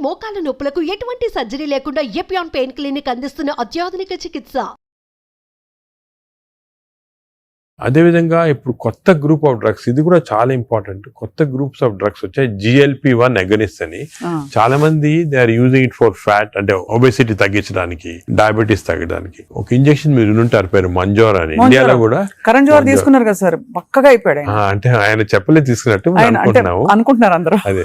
మోకాల నొప్పులకు ఎటువంటి సర్జరీ లేకుండా ఎపియాన్ పెయిన్ క్లినిక్ అందిస్తున్న అత్యాధునిక చికిత్స. అదేవిధంగా ఇప్పుడు కొత్త గ్రూప్ ఆఫ్ డ్రగ్స్, ఇది కూడా చాలా ఇంపార్టెంట్. కొత్త గ్రూప్స్ ఆఫ్ డ్రగ్స్ వచ్చాయి, GLP-1 అగనిస్ట్ అని. చాలా మంది they are using it for fat, అంటే ఒబెసిటీ తగ్గించడానికి, డయాబెటీస్ తగ్గడానికి. ఒక ఇంజెక్షన్ మీరు వినుంటారు, పేరు మంజోర్ అని. ఇండియాలో కూడా కరణ్ జోహర్ తీసుకున్నారు కదా సార్, పక్కగా అయిపోయాడు. అంటే ఆయన చెప్పలేదు తీసుకున్నట్టు అనుకుంటున్నారు అందరూ. అదే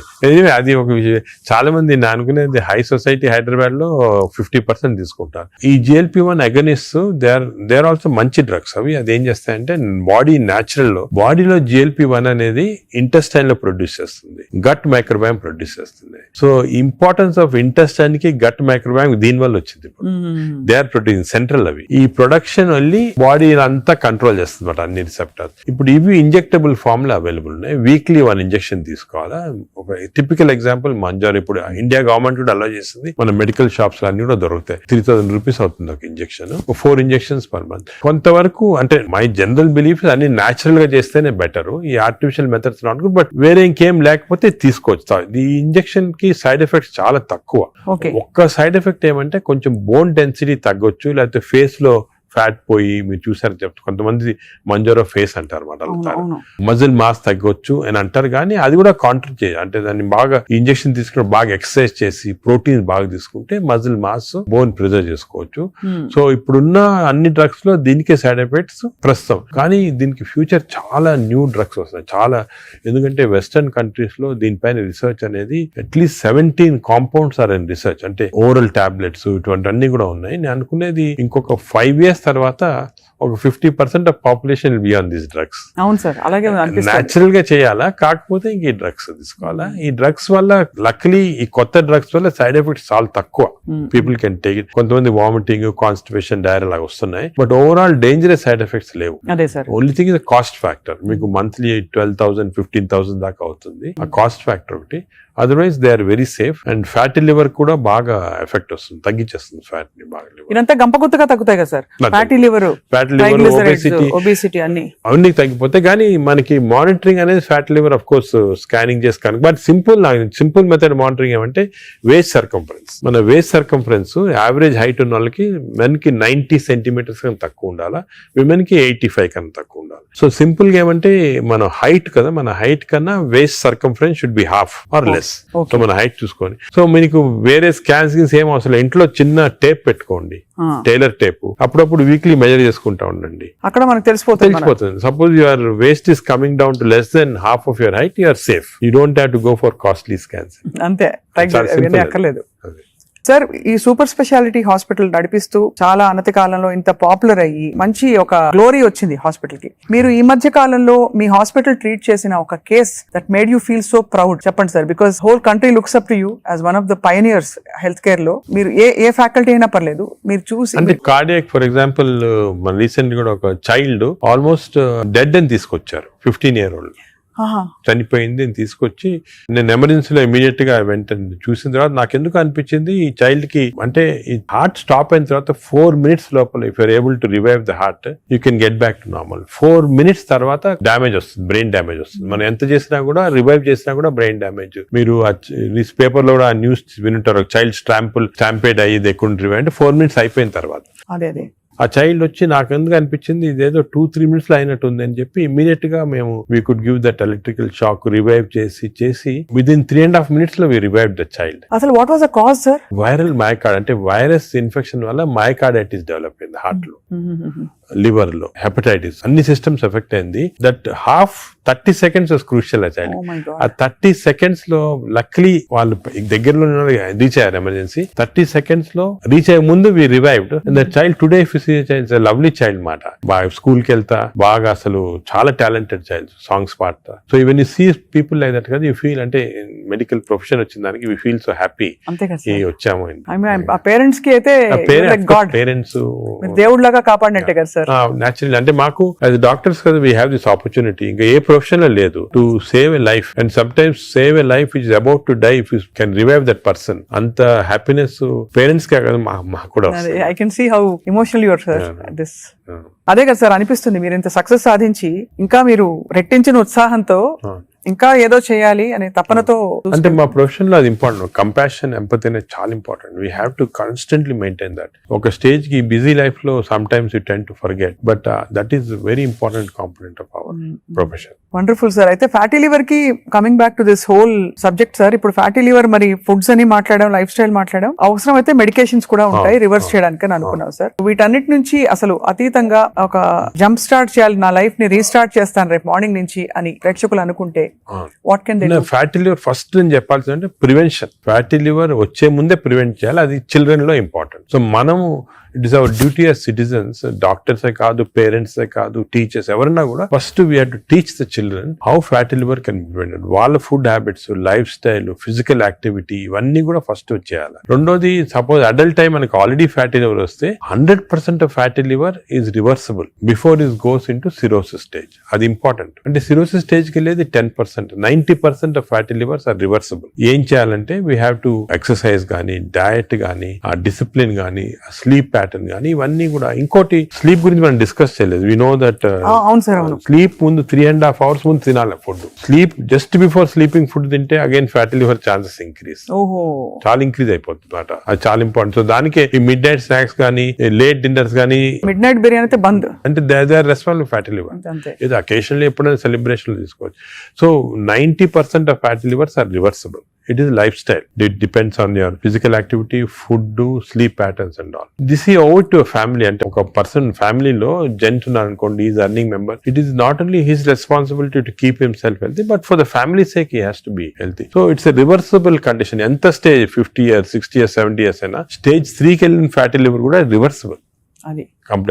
అది ఒక విషయం. చాలా మంది నేను అనుకునేది హై సొసైటీ హైదరాబాద్ లో 50% తీసుకుంటారు. ఈ GLP-1 agonist they are also మంచి డ్రగ్స్. అవి అది ఏం చేస్తాయంటే బాడీ న్యాచురల్ లో, బాడీలో GLP-1 అనేది ఇంటెస్టైన్ లో ప్రొడ్యూస్ చేస్తుంది, గట్ మైక్రోబయామ్ ప్రొడ్యూస్ చేస్తుంది. సో ఇంపార్టెన్స్ ఆఫ్ ఇంటెస్టైన్ కి గట్ మైక్రోబయామ్ దీని వల్ల వచ్చింది. They are producing central. అవి ఈ ప్రొడక్షన్ వల్లి బాడీ అంతా కంట్రోల్ చేస్తుంది అన్ని రిసెప్టర్స్. ఇప్పుడు ఇవి ఇంజెక్టబుల్ ఫామ్ లో అవైలబుల్ ఉన్నాయి. వీక్లీ 1 ఇంజెక్షన్ తీసుకోవాలా. ఒక టిపికల్ ఎగ్జాంపుల్ మంజార్. ఇప్పుడు ఇండియా గవర్నమెంట్ కూడా అలౌ చేస్తుంది, మన మెడికల్ షాప్స్ అన్ని కూడా దొరుకుతాయి. 3000 రూపీస్ అవుతుంది ఒక ఇంజెక్షన్, 4 ఇంజెక్షన్స్ పర్ మంత్. కొంతవరకు అంటే మై జనరల్ బిలీఫ్ అన్ని న్యాచురల్ గా చేస్తేనే బెటర్. ఈ artificial methods not good, but వేరే ఇంకేం లేకపోతే తీసుకోవచ్చు. ఈ ఇంజెక్షన్ కి సైడ్ ఎఫెక్ట్స్ చాలా తక్కువ. ఒక్క సైడ్ ఎఫెక్ట్ ఏమంటే కొంచెం బోన్ డెన్సిటీ తగ్గొచ్చు, లేకపోతే ఫేస్ లో ఫ్యాట్ పోయి, మీరు చూసారు చెప్తారు కొంతమంది మంజోరో ఫేస్ అంటారు అన్నమాట, మజిల్ మాస్ తగ్గొచ్చు అని అంటారు. కానీ అది కూడా కాంట్రీ చేయాలి. అంటే దాన్ని బాగా ఇంజెక్షన్ తీసుకుని బాగా ఎక్సర్సైజ్ చేసి ప్రోటీన్ బాగా తీసుకుంటే మజిల్ మాస్, బోన్ ప్రిజర్వ్ చేసుకోవచ్చు. సో ఇప్పుడున్న అన్ని డ్రగ్స్ లో దీనికే సైడ్ ఎఫెక్ట్స్ ప్రస్తుతం. కానీ దీనికి ఫ్యూచర్ చాలా న్యూ డ్రగ్స్ వస్తాయి చాలా. ఎందుకంటే వెస్టర్న్ కంట్రీస్ లో దీనిపైన రీసెర్చ్ అనేది at least 17 compounds are in research. అంటే ఓరల్ టాబ్లెట్స్ ఇటువంటి అన్ని కూడా ఉన్నాయి. నేను అనుకునేది ఇంకొక 5 years తర్వాత ఒక 50% of population will be on this drugs. అవును సార్, అలాగే న్యాచురల్ గా చేయాలా, కాకపోతే ఇంక ఈ డ్రగ్స్ తీసుకోవాలా. ఈ డ్రగ్స్ వల్ల లక్లీ ఈ కొత్త డ్రగ్స్ వల్ల సైడ్ ఎఫెక్ట్స్ చాలా తక్కువ. People can take it. కొంతమంది వామిటింగ్, కాన్స్టిపేషన్, డైరియా లాగా వస్తున్నాయి, but overall dangerous side effects లేవు. Only thing is cost factor. మీకు మంత్లీ 12,000 15,000 దాకా అవుతుంది. ఆ కాస్ట్ ఫ్యాక్టర్ ఒకటి. Otherwise they are very safe. And fatty liver కూడా బాగా ఎఫెక్ట్ వస్తుంది, తగ్గించేస్తుంది ఫ్యాట్ ని బాగా. ఇదంతా గంపగుత్తగా తగ్గుతాయి కదా సార్, ఫ్యాటీ లివర్, ఒబేసిటీ అన్ని తగ్గిపోతాయి. కానీ మనకి మానిటరింగ్ అనేది fatty liver of course scanning చేసి కనుక. బట్ సింపుల్ మెథడ్ మానిటరింగ్ ఏమంటే వేస్ట్ సర్కంఫరెన్స్. మన వేస్ట్ సర్కంఫరెన్స్ యావరేజ్ హైట్ ఉన్న వాళ్ళకి మెన్ కి 90 సెంటీమీటర్స్ కన్నా తక్కువ ఉండాలా, విమెన్ కి 85 కన్నా తక్కువ ఉండాలి. సో సింపుల్ గా ఏమంటే మన హైట్ కదా, మన హైట్ కన్నా waist circumference should be half or less. So మన హైట్ చూసుకొని. సో మీకు వేరే స్కాన్స్ ఏం అవసరం, ఇంట్లో చిన్న టేప్ పెట్టుకోండి, టైలర్ టేప్. అప్పుడప్పుడు వీక్లీ మెజర్ చేసుకుంటా ఉండండి, అక్కడ మనకు తెలిసిపోతుంది. Suppose your waist is coming down to less than half of your height, you are safe. You don't have to go for costly scans. అంతే, అక్కర్లేదు. సార్, ఈ సూపర్ స్పెషాలిటీ హాస్పిటల్ నడిపిస్తూ చాలా అనతి కాలంలో ఇంత పాపులర్ అయ్యి మంచి ఒక గ్లోరీ వచ్చింది హాస్పిటల్ కి. మీరు ఈ మధ్య కాలంలో మీ హాస్పిటల్ ట్రీట్ చేసిన ఒక case that made you feel so proud చెప్పండి sir. Because whole country looks up to you as one of the pioneers health care లో. మీరు ఏ ఫ్యాకల్టీ అయినా పర్లేదు, మీరు చూసి. అంటే కార్డియాక్ ఫర్ ఎగ్జాంపుల్, మన రీసెంట్ కూడా ఒక చైల్డ్ ఆల్మోస్ట్ డెడ్ అని తీసుకొచ్చారు, 15-year-old చనిపోయింది అని తీసుకొచ్చి నేను ఎమర్జెన్సీలో ఇమీడియట్ గా వెంటనే చూసిన తర్వాత నాకు ఎందుకు అనిపించింది, ఈ చైల్డ్ కి అంటే ఈ హార్ట్ స్టాప్ అయిన తర్వాత 4 minutes లోపల if you're able to revive the heart you can get back to normal. 4 minutes తర్వాత డ్యామేజ్ వస్తుంది, బ్రెయిన్ డ్యామేజ్ వస్తుంది. మనం ఎంత చేసినా కూడా, రివైవ్ చేసినా కూడా బ్రెయిన్ డ్యామేజ్. మీరు పేపర్ లో కూడా న్యూస్ వినుంటారు, చైల్డ్ స్టాంపేడ్ అయ్యి దే కుడెంట్ రివైవ్ అంటే 4 minutes అయిపోయిన తర్వాత. అదే ఆ చైల్డ్ వచ్చి నాకు ఎందుకు అనిపించింది ఇదేదో 2-3 minutes లో అయినట్టు ఉంది అని చెప్పి ఇమీడియట్ గా మేము we could give that electrical shock, revive చేసి విదిన్ 3.5 minutes లో వి రివైవ్ ద చైల్డ్. అసలు what was the cause sir? Viral మయోకార్డ్, అంటే వైరస్ ఇన్ఫెక్షన్ వల్ల మయోకార్డైటిస్ డెవలప్ అయింది హార్ట్ లో, లివర్ లో, హెపటైటిస్, అన్ని సిస్టమ్స్ ఎఫెక్ట్ అయింది. దట్ 30 seconds వాస్ క్రూషియల్ ఆ చైల్డ్. ఆ 30 seconds లో లక్లీ వాళ్ళు దగ్గరలో రీచ్ అయ్యారు ఎమర్జెన్సీ. 30 seconds లో రీచ్ అయ్యే ముందు we revived. And that child today lovely child మాట. బాగా స్కూల్ కి వెళ్తా, బాగా అసలు చాలా టాలెంటెడ్ చైల్డ్, సాంగ్స్ పాడతా. So even you see people like that కదా, యూ ఫీల్ అంటే మెడికల్ ప్రొఫెషన్ వచ్చిన దానికి వి ఫీల్ సో హ్యాపీ వచ్చాము. పేరెంట్స్ కి అయితే పేరెంట్స్ దేవుడిలాగా కాపాడినట్టే కదా సార్. న్యాచురల్ అంటే మాకు యాజ్ డాక్టర్స్ కదా వీ హ్యావ్ దిస్ ఆపర్చునిటీ. ఇంకా ఏ ప్రొఫెషన్ లో లేదు, to save a life. And sometimes save a life is about to die if you can revive that person. అంత హ్యాపీనెస్ పేరెంట్స్ కే కదా మాకు కూడా. I can see how emotional you are sir. This అదే కదా sir అనిపిస్తుంది, మీరు ఇంత సక్సెస్ సాధించి ఇంకా మీరు రెట్టించిన ఉత్సాహంతో ఇంకా ఏదో చేయాలి అనే తపనతో అంటే మా ప్రొఫెషన్ లో అది ఇంపార్టెంట్. కంపాషన్, ఎంపతి అనేది చాలా important. We have to constantly maintain that. ఒక స్టేజ్ కి బిజీ లైఫ్ లో some times you tend to forget, but that is very important component of our profession. Wonderful sir. అయితే fatty liver కి coming back to this whole subject sir, ఇప్పుడు fatty liver మరి foods అని మాట్లాడడం, life style మాట్లాడడం, అవసరం అయితే medications కూడా ఉంటాయి రివర్స్ చేయడానికి అని అనుకున్నాం సార్. వీటన్నిటి నుంచి అసలు అతీతంగా ఒక జంప్ స్టార్ట్ చేయాలి, నా లైఫ్ ని రీస్టార్ట్ చేస్తాను రేపు మార్నింగ్ నుంచి అని ప్రేక్షకులు అనుకుంటే what can they? Fatty liver first నేను చెప్పాల్సింది అంటే ప్రివెన్షన్. ఫ్యాటీ లివర్ వచ్చే ముందే ప్రివెంట్ చేయాలి, అది చిల్డ్రన్ లో ఇంపార్టెంట్. సో మనము it is our duty as citizens, డాక్టర్సే కాదు, పేరెంట్సే కాదు, టీచర్స్ ఎవరన్నా కూడా first we have to teach the children how fatty liver can be prevented. వాళ్ళ food habits, life style, physical activity ఇవన్నీ కూడా ఫస్ట్ వచ్చేయాలి. రెండోది, సపోజ్ అడల్ట్ టైం మనకి ఆల్రెడీ ఫ్యాటీ లివర్ వస్తే 100% of fatty liver is reversible before is goes in to cirrhosis stage. అది important. అంటే cirrhosis స్టేజ్కి వెళ్ళేది 10%, 90% of fatty livers are reversible. ఏం చేయాలంటే వీ హ్యావ్ టు ఎక్సర్సైజ్ కానీ, డయట్ కానీ, ఆ డిసిప్లిన్ కానీ, స్లీప్ ప్యాటర్న్ కానీ, ఇవన్నీ కూడా. ఇంకోటి, స్లీప్ గురించి మనం డిస్కస్ చేయలేదు. వి నో దట్ స్లీప్ ముందు 3.5 hours ముందు తినాలి food. Sleep just before sleeping food తింటే again fatty liver chances increase, చాలా ఇంక్రీజ్ అయిపోతుంది అన్నమాట. అది చాలా ఇంపార్టెంట్. సో దానికి ఈ మిడ్ నైట్ స్నాక్స్ కానీ, లేట్ డిన్నర్స్ కానీ, మిడ్ నైట్ బిర్యానీ అయితే బంద్, అంటే they are responsible fatty liver. ఇది అకేషన్లీ ఎప్పుడైనా సెలబ్రేషన్ తీసుకోవచ్చు. So 90% of fatty livers are reversible. It is lifestyle. It depends on your physical activity, food, sleep patterns and all. This is over to a family. And a person family lo gent unnarukondi, is earning member. It is not only his responsibility to keep himself healthy, but for the family's sake he has to be healthy. So it's a reversible condition. Enta stage 50 years, 60 years, 70 years aina stage 3 ki ellin fatty liver kuda reversible.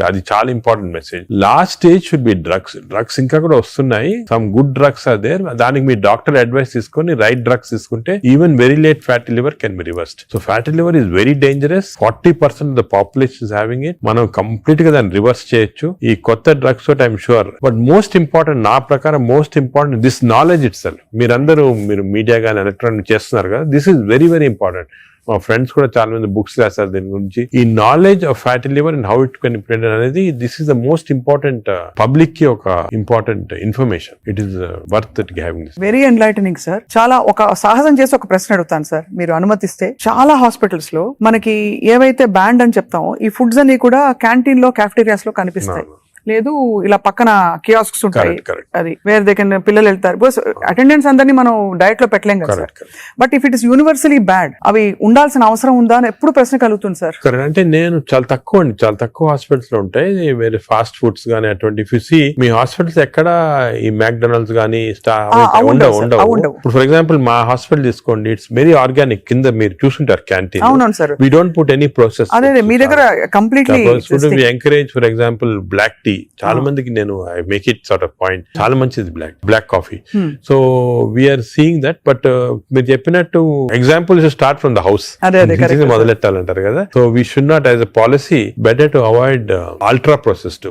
అది చాలా important message. Last stage should be drugs ఇంకా కూడా వస్తున్నాయి. Some good drugs are there. దానికి మీ doctor advice తీసుకొని right drugs తీసుకుంటే even very late fatty liver can be reversed. So fatty liver is very dangerous. 40% of the population is having it. మనం complete గా దాన్ని రివర్స్ చేయొచ్చు ఈ కొత్త డ్రగ్స్ తోటి, I'm sure. But most important, నా ప్రకారం most important this knowledge it self. మీరు మీడియా కానీ ఎలక్ట్రానిక్ చేస్తున్నారు కదా, this is very very important. మా ఫ్రెండ్స్ కూడా చాలా మంది బుక్స్ రాశారు దీని గురించి. ఈ knowledge of fatty liver and how it can be prevented అనేది, this is the most important public కి ఒక important information. It is worth it having this. Very enlightening sir. చాలా ఒక సాహసం చేసి ఒక ప్రశ్న అడుగుతాను సార్, మీరు అనుమతిస్తే. చాలా హాస్పిటల్స్ లో మనకి ఏవైతే బ్యాండ్ అని చెప్తామో ఈ ఫుడ్స్ అన్ని కూడా క్యాంటీన్ లో, క్యాఫ్టేరియాస్ లో కనిపిస్తాయి. లేదు ఇలా పక్కన కియాస్క్స్ ఉంటాయి, అది వేర్ దే కెన్, పిల్లలు వెళ్తారు. బికాస్ అటెండెన్స్ అందరినీ మనం డయట్ లో పెట్టలేం కదా sir. But if it is universally bad, అవి ఉండాల్సిన అవసరం ఉందా అని ఎప్పుడు ప్రశ్న కలుగుతుంది సార్. అంటే నేను చాలా తక్కువ హాస్పిటల్స్ లో ఉంటాయి వేరే ఫాస్ట్ ఫుడ్స్ గానీ అటువంటి. మీ హాస్పిటల్స్ ఎక్కడ ఈ మ్యాక్డొనాల్డ్స్ గానీ ఉండవు. ఇప్పుడు ఫర్ ఎగ్జాంపుల్ మా హాస్పిటల్ తీసుకోండి, ఇట్స్ వెరీ ఆర్గానిక్. కింద మీరు చూసుంటారు క్యాంటీన్. అవును sir. We don't put any process. అదే మీ దగ్గర completely encourage. For example black tea, చాలా మందికి నేను I make it sort of point, చాలా మంచిది black coffee. So we're seeing that. But మీరు చెప్పినట్టు example start from the house, మొదలెట్టాలంటారు కదా. So we should not, as a policy, better to avoid ultra processed.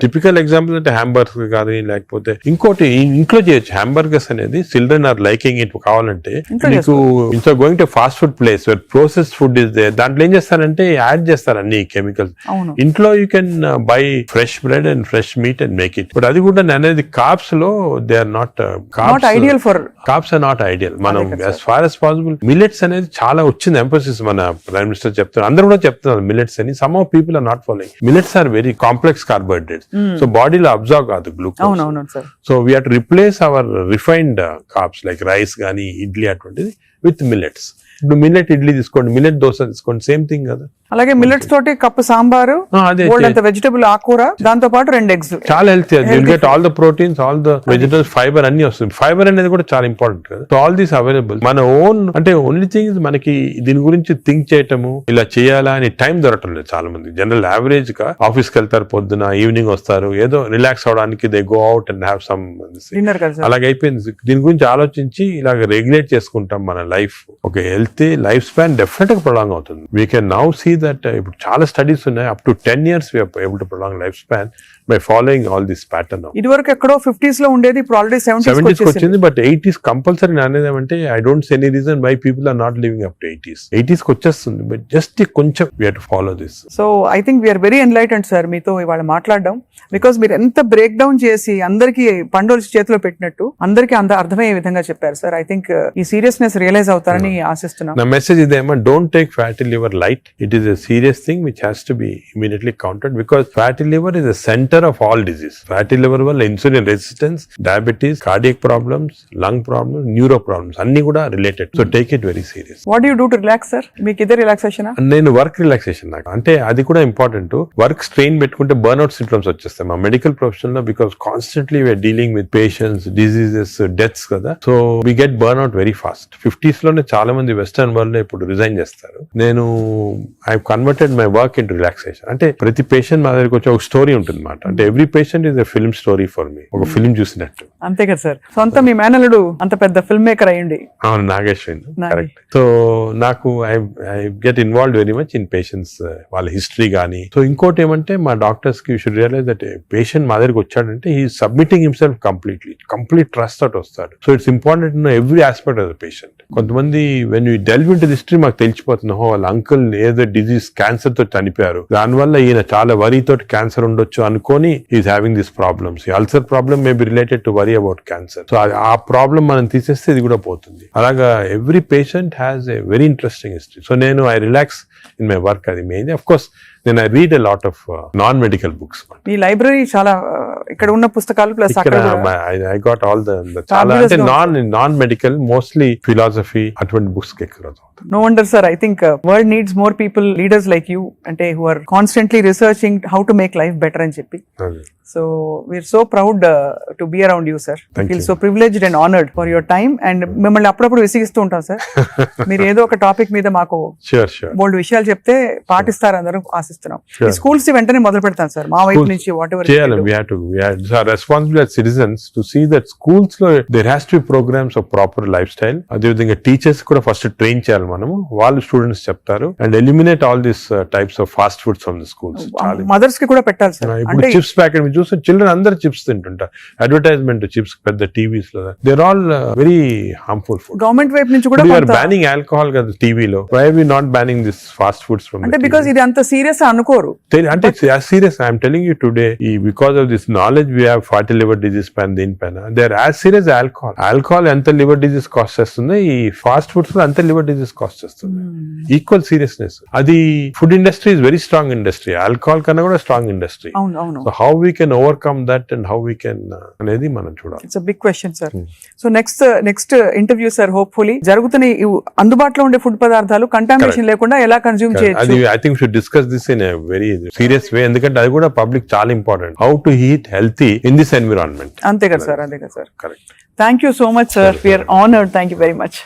Typical example అంటే hamburger కానీ, లేకపోతే ఇంకోటి ఇంట్లో చేయొచ్చు. హ్యాంబర్గర్స్ అనేది చిల్డ్రన్ ఆర్ లైకింగ్ ఇట్. కావాలంటే మీకు ఇంట్లో going to fast food place where processed food is there, దాంట్లో ఏం చేస్తారంటే యాడ్ చేస్తారు అన్ని కెమికల్స్. ఇంట్లో you can buy fresh bread and fresh meat and make it. But అది కూడా అనేది కార్బ్స్ లో they are not ideal for carbs are not ideal. మనం as far as possible millets అనేది చాలా వచ్చింది ఎంఫోసిస్. మన ప్రైమ్ మినిస్టర్ చెప్తున్నారు, అందరూ కూడా చెప్తున్నారు మిల్లెట్స్ అని. Some of people are not following. Millets are very complex carbohydrates. So బాడీలో అబ్జర్వ్ కాదు glucose. So we have to replace our refined carbs like rice కానీ, ఇడ్లీ అటువంటిది విత్ మిల్లెట్స్. ఇప్పుడు మిల్లెట్ ఇడ్లీ తీసుకోండి, మిల్లెట్ దోశ తీసుకోండి, సేమ్ థింగ్ కదా. అలాగే మిల్లెట్స్ తోటి కప్పు సాంబారు, వెజిటబుల్ ఆకుకూర, దాంతో పాటు 2 eggs, చాలా healthy. You'll get all the proteins, all the vegetables, fibre అన్ని వస్తుంది. ఫైబర్ అనేది కూడా చాలా ఇంపార్టెంట్ కదా. So all these available. మన ఓన్ అంటే ఓన్లీ థింగ్ మనకి దీని గురించి థింక్ చేయటము, ఇలా చేయాలా అని టైం దొరకటం లేదు చాలా మంది. జనరల్ యావరేజ్ గా ఆఫీస్ కి వెళ్తారు, పొద్దున ఈవినింగ్ వస్తారు, ఏదో రిలాక్స్ అవడానికి they go out and have some dinner. అలాగే అయిపోయింది. దీని గురించి ఆలోచించి ఇలాగ రెగ్యులేట్ చేసుకుంటాం మన లైఫ్. ఒక హెల్తీ లైఫ్ స్పాన్ డెఫినెట్ గా ప్రొలాంగ్ అవుతుంది. We can now see that ఇప్పుడు చాలా స్టడీస్ ఉన్నాయి, up to 10 years we are able to prolong lifespan by following all this pattern of ఇది వరకు ఎక్కడో 50s లో ఉండేది, ఇప్పుడు ఆల్రెడీ 70s 70s కి వచ్చింది. బట్ 80s కంపల్సరీ నానేదేమంటే I don't see any reason why people are not living up to 80s కి వచ్చేస్తుంది. బట్ జస్ట్ కొంచెం we have to follow this. So I think we're very enlightened sir మీతో ఇవాళ మాట్లాడడం, because మీరు ఎంత break down చేసి అందరికి పండోలు చేతిలో పెట్టినట్టు అందరికి అర్థమయ్యే విధంగా చెప్పారు సార్. ఐ థింక్ ఈ సీరియస్నెస్ రియలైజ్ అవుతారని ఆశిస్తున్నాం. నా మెసేజ్ ఇదేమో, don't take fatty liver light. It is a serious thing which has to be immediately counted, because fatty liver is the centre of all disease. Fatty liver వల్ల insulin resistance, diabetes, cardiac problems, lung problems, neuro problems అన్ని కూడా related. So take it very serious. What do you do to relax sir? మీకు ఇదే relaxation? నేను work relaxation నాకు అంటే అది కూడా ఇంపార్టెంట్. వర్క్ స్ట్రెయిన్ పెట్టుకుంటే బర్న్అవుట్ సింప్టమ్స్ వచ్చేస్తాయి మా మెడికల్ ప్రొఫెషన్ లో, because constantly we're dealing with patients, diseases, deaths కదా. So we get burnout very fast. 50s లోనే చాలా మంది వెస్టర్న్ వరల్డ్ లో ఇప్పుడు రిజైన్ చేస్తారు. నేను I converted my work in relaxation. అంటే ప్రతి పేషెంట్ మా దగ్గరికి వచ్చి ఒక స్టోరీ ఉంటుంది అన్నమాట. అంటే every patient is a film story for me, ఒక ఫిల్మ్ చూసినట్టు. అంతే కదా సార్. సొంత మీ మేనల్లుడు అంత పెద్ద ఫిల్మ్ మేకర్ అయ్యండి. అవును, నాగేశ్వరి. కరెక్ట్. సో నాకు I get involve very much in patients, వాళ్ళ హిస్టరీ కానీ. సో ఇంకోటి ఏమంటే మా డాక్టర్స్ కి you should realize that patient మా దగ్గరికి వచ్చాడంటే he submitting himself complete trust తోటి వస్తాడు. So it's important no every aspect of the patient. కొంతమంది when you delve in to the history మాకు తెలిసిపోతుంది, వాళ్ళ అంకుల్ ఏదో డిజీజ్ క్యాన్సర్ తో చనిపోయారు, దానివల్ల ఈయన చాలా వరీ తోటి క్యాన్సర్ ఉండొచ్చు అనుకొని is having this problems. Ulcer problem may be related to worry about cancer. So ఆ ప్రాబ్లమ్ మనం తీసేస్తే ఇది కూడా పోతుంది. అలాగా every patient has a very interesting history. So నేను I relax in my work. అది మెయిన్. అఫ్ కోర్స్ నేను I read a lot of non medical books. మీ లైబ్రరీ చాలా ఇక్కడ ఉన్న పుస్తకాలు ప్లస్ ఐ గాట్ ఆల్ చాలా అంటే నాన్ మెడికల్, మోస్ట్లీ ఫిలాసఫీ అటువంటి బుక్స్ ఎక్కువ. No wonder, sir. I think world needs more people, leaders like you, ante who are constantly researching how to make life better and cheppi. So we're so proud to be around you, sir. I feel so privileged and honored for your time. And మిమ్మల్ని అప్పుడప్పుడు విసిగిస్తూ ఉంటాం sir. మీరు ఏదో ఒక topic మీద మాకు బోల్డ్ విషయాలు చెప్తే పాటిస్తారు అందరూ ఆశిస్తున్నాం. ఈ స్కూల్స్ వెంటనే మొదలు పెడతాం సార్ మా వైపు నుంచి. What ever we are responsible as citizens to see that schools లో there has to be programs of proper lifestyle. అదే విధంగా టీచర్స్ కూడా ఫస్ట్ ట్రైన్ చేయాలి మనము. వాళ్ళు స్టూడెంట్స్ చెప్తారు. And eliminate all this types of fast foods from the schools. Mothers కి కూడా పెట్టాలి సార్. ఇప్పుడు చిప్స్ ప్యాకెట్ మీరు చూస్తే చిల్డ్రన్ అందరు చిప్స్ తింటుంటారు. అడ్వర్టైజ్మెంట్ చిప్స్ పెద్ద టీవీస్ లో they're all very harmful food. Government వైపు నుంచి కూడా బ్యానింగ్ ఆల్కహాల్ కదా టీవీలో. Why are we not banning this fast foods from? అంటే బికాజ్ ఇది అంత సీరియస్ అనుకోరు. అంటే serious I'm telling you today, because of this knowledge we have fatty liver disease పైన దీనిపైన they are as serious alcohol ఎంత లివర్ డిజీస్ కాస్ట్ చేస్తుందో ఈ ఫాస్ట్ ఫుడ్స్ లో అంత లివర్ డిజీస్ కాస్ట్ చేస్తుంది. Equal seriousness. అది food industry is very strong industry. Alcohol కన్నా కూడా strong industry. So how we can overcome that and how we can అనేది మనం చూడాలి. It's a big question sir. So next interview sir hopefully జరుగుతున్న అందుబాటులో ఉండే food పదార్థాలు కంటామినేషన్ లేకుండా ఎలా కన్జ్యూమ్ చేయొచ్చు. అది I think should discuss this in a very serious way. ఎందుకంటే అది కూడా పబ్లిక్ చాలా important. How to eat healthy in this environment. అంతే కదా sir. Correct. Thank you so much sir. We're honoured. Thank you very much.